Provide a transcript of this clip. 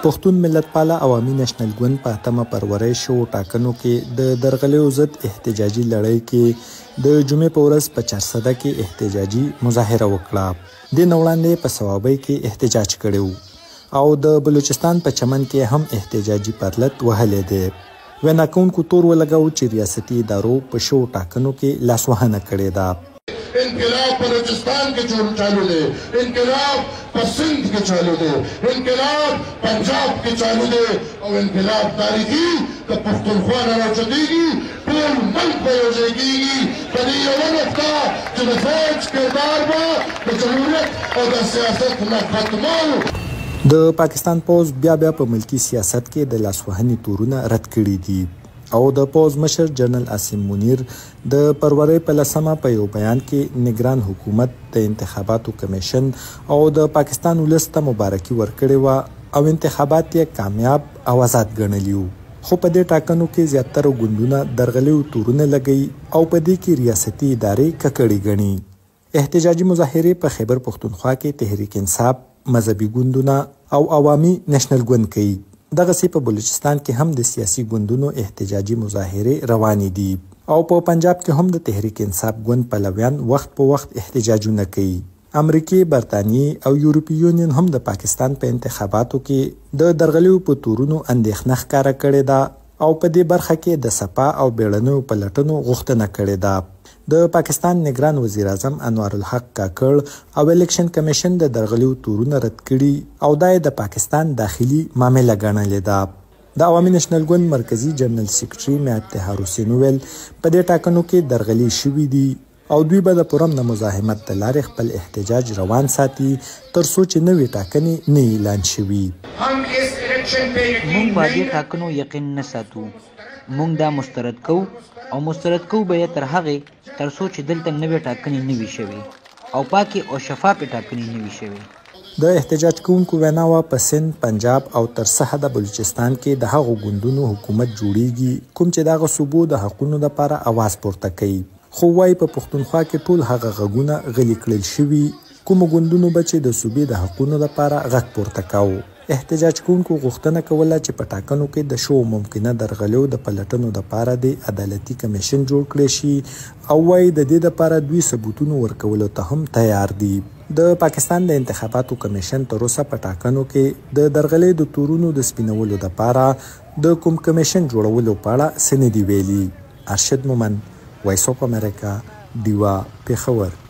پښتون ملتپاله عوامي نېشنل ګوند په 8 فروری شو ټاکنو کې د درغلیو ضد احتجاجي لړۍ کې د جمعې په ورځ په چارسده کې احتجاجي مظاهره وکړه. د نوړاندې په ثوابۍ کې احتجاج کړی او د بلوچستان په چمن کې هم احتجاجي پرلط وهلې دی. وینا کوونکو تور ولګاو چې ریاستي ادارو په شو ټاکنو کې لاسوهنه کړې ده. انقلاب بلوچستان کے چالو دے، انقلاب سندھ کے چالو دے، انقلاب پنجاب کے چالو دے اور انقلاب تاریخی کا پختونخوا راوچدے گی ټول ملک به یوځای کېږي. په دې یوه نقطه چې د فوج کردار به د جمهوریت او د سیاست نه ختمول. د پاکستان پوز بیا په ملکی سیاست کې د لاسوهنې تورونه رد کړي دي او د پوز مشر جنرال عاصم منیر د فروری په 10 په یو بیان کې نگران حکومت د انتخاباتو کمیشن او د پاکستان ولس ته مبارکي ورکړې وه او انتخابات یې کامیاب او آزاد ګڼلي وو. خو په دې ټاکنو کې زیاتره ګوندونه درغلیو تورونه لګوي او په دې کې ریاستي ادارې ککړې ګڼي. احتجاجي مظاهرې په خیبر پښتونخوا کې تحریک انصاف، مذهبي ګوندونه او عوامي نېشنل ګوند کوي. دغسې په بلوچستان کې هم د سیاسي ګوندونو احتجاجي مظاهرې روانې دي او په پنجاب کې هم د تحریک انصاف ګوند پلویان وخت په وخت احتجاجونه کوي. امریکې، برطانیې او یورپي یونین هم د پاکستان په انتخاباتو کې د درغلیو په تورونو اندېښنه ښکاره کړې ده او په دې برخه کې د سپا او بیړنیو پلټنو غوښتنه کړې ده. د پاکستان نگران وزیر اعظم انوار الحق کاکړ او الیکشن کمیشن د درغلیو تورونه رد کړي او دا د پاکستان داخلي معامله ګڼلې ده. د عوامي نېشنل ګوند مرکزی جنرال سیکرټري میات طاهر حسین ویل په دې ټاکنو کې درغلي شوي دي او دوی به د پرم د مزاحمت د لارې خپل احتجاج روان ساتي تر څو چې نوې ټاکنې نه اعلان شوي. موږ به دې ټاکنو یقین نه ساتو. موږ دا مسترد کوو او مسترد کوو به یې تر هغې تر څو چې دلته نوې ټاکنې نه وي شوې او پاکې او شفافې ټاکنې نه وي شوې. د احتجاج کوونکو وینا وه په سند، پنجاب او تر څه حده بلوچستان کې د هغو ګوندونو حکومت جوړیږي کوم چې دغه صوبو د حقونو دپاره اواز پورته کوي. خو وایي په پښتونخوا کې ټول هغه غږونه غلي کړل شوي کومو ګوندونو به چې د صوبې د حقونو دپاره غږ پورته کاوه. احتجاج کوونکو غوښتنه کوله چې په ټاکنو کې د شو ممکنه درغلیو د پلټنو دپاره د عدالتي کمیشن جوړ کړی شي او وایي د دې دپاره دوی ثبوتونو ورکولو ته هم تیار دي. د پاکستان د انتخاباتو کمیشن تر اوسه په ټاکنو کې د درغلۍ د تورونو د سپینولو دپاره د کوم کمیشن جوړولو په اړه څه نه دي ویلي. ارشد مومند، وایس اف امریکا، ډیوا، پېښور.